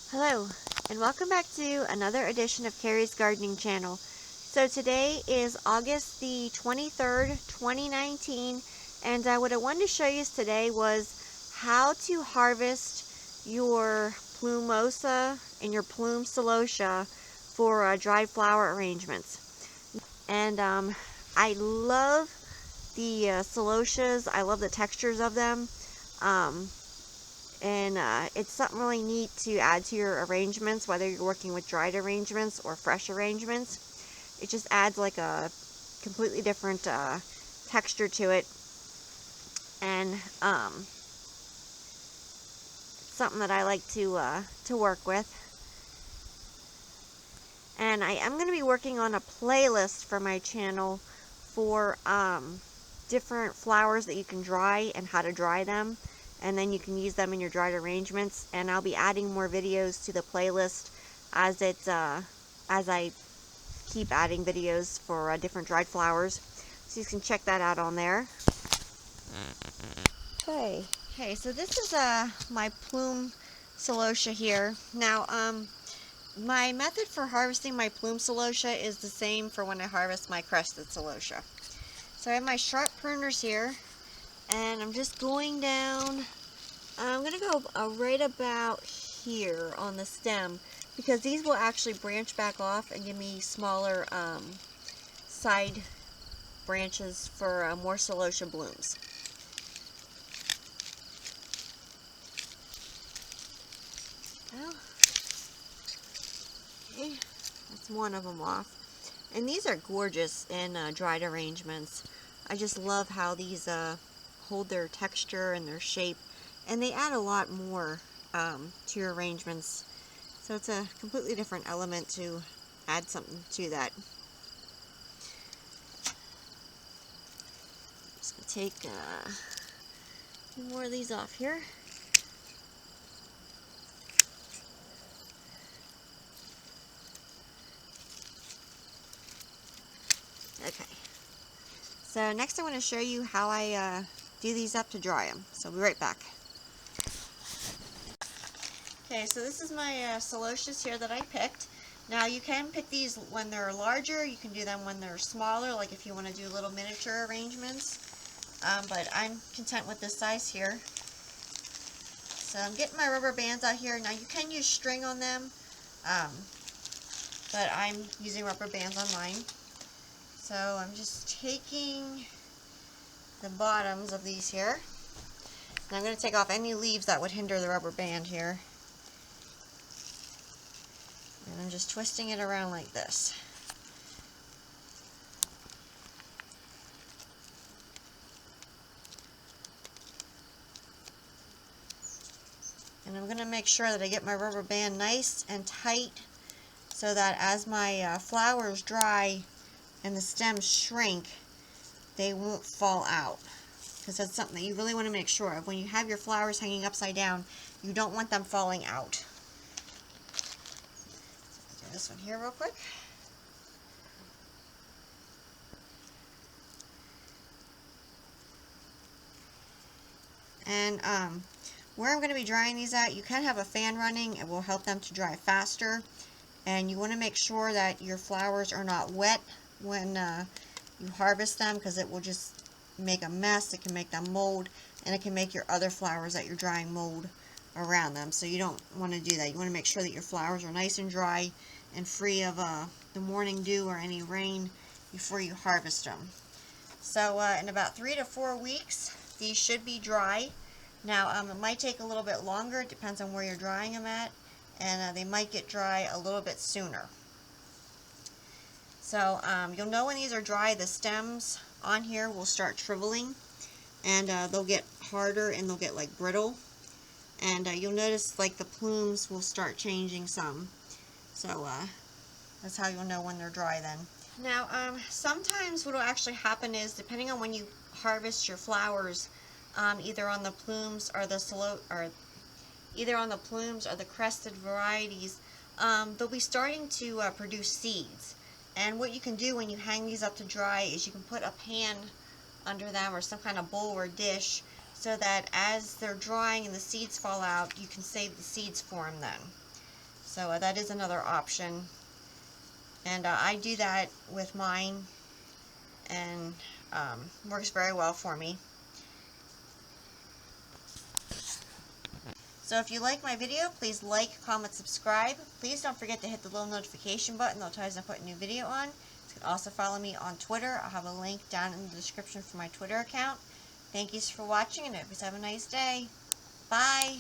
Hello, and welcome back to another edition of Carrie's Gardening Channel. So today is August the 23rd, 2019, and what I wanted to show you today was how to harvest your plumosa and your plume celosia for dried flower arrangements. And I love the celosias. I love the textures of them. Um, and it's something really neat to add to your arrangements, whether you're working with dried arrangements or fresh arrangements. It just adds like a completely different texture to it, and it's something that I like to work with. And I am going to be working on a playlist for my channel for different flowers that you can dry and how to dry them, and then you can use them in your dried arrangements. And I'll be adding more videos to the playlist as I keep adding videos for different dried flowers, so you can check that out on there. Okay, so this is my plume celosia here. Now my method for harvesting my plume celosia is the same for when I harvest my crested celosia. So I have my sharp pruners here, and I'm just going down. I'm going to go right about here on the stem, because these will actually branch back off and give me smaller side branches for more celosia blooms. Well, okay, that's one of them off. And these are gorgeous in dried arrangements. I just love how these hold their texture and their shape, and they add a lot more to your arrangements. So it's a completely different element to add something to that. Just going to take a few more of these off here. Okay. So next I want to show you how I do these up to dry them. So I'll be right back. Okay, so this is my celosias here that I picked. Now you can pick these when they're larger, you can do them when they're smaller, like if you want to do little miniature arrangements. But I'm content with this size here. So I'm getting my rubber bands out here. Now you can use string on them, but I'm using rubber bands on mine. So I'm just taking the bottoms of these here, and I'm going to take off any leaves that would hinder the rubber band here. And I'm just twisting it around like this. And I'm going to make sure that I get my rubber band nice and tight, so that as my flowers dry and the stems shrink, they won't fall out. Because that's something that you really want to make sure of. When you have your flowers hanging upside down, you don't want them falling out. Do this one here real quick. And where I'm going to be drying these at, you can have a fan running. It will help them to dry faster. And you want to make sure that your flowers are not wet when you harvest them, because it will just make a mess. It can make them mold, and it can make your other flowers that you're drying mold around them. So you don't want to do that. You want to make sure that your flowers are nice and dry and free of the morning dew or any rain before you harvest them. So in about 3 to 4 weeks, these should be dry. Now it might take a little bit longer. It depends on where you're drying them at, and they might get dry a little bit sooner. So you'll know when these are dry. The stems on here will start shriveling, and they'll get harder and they'll get like brittle. And you'll notice like the plumes will start changing some. So that's how you'll know when they're dry then. Now sometimes what will actually happen is, depending on when you harvest your flowers, either on the plumes or the crested varieties, they'll be starting to produce seeds. And what you can do when you hang these up to dry is you can put a pan under them, or some kind of bowl or dish, so that as they're drying and the seeds fall out, you can save the seeds for them then. So that is another option, and I do that with mine, and works very well for me. So if you like my video, please like, comment, subscribe. Please don't forget to hit the little notification button. That'll tell you as I put a new video on. You can also follow me on Twitter. I'll have a link down in the description for my Twitter account. Thank you for watching, and I hope you have a nice day. Bye!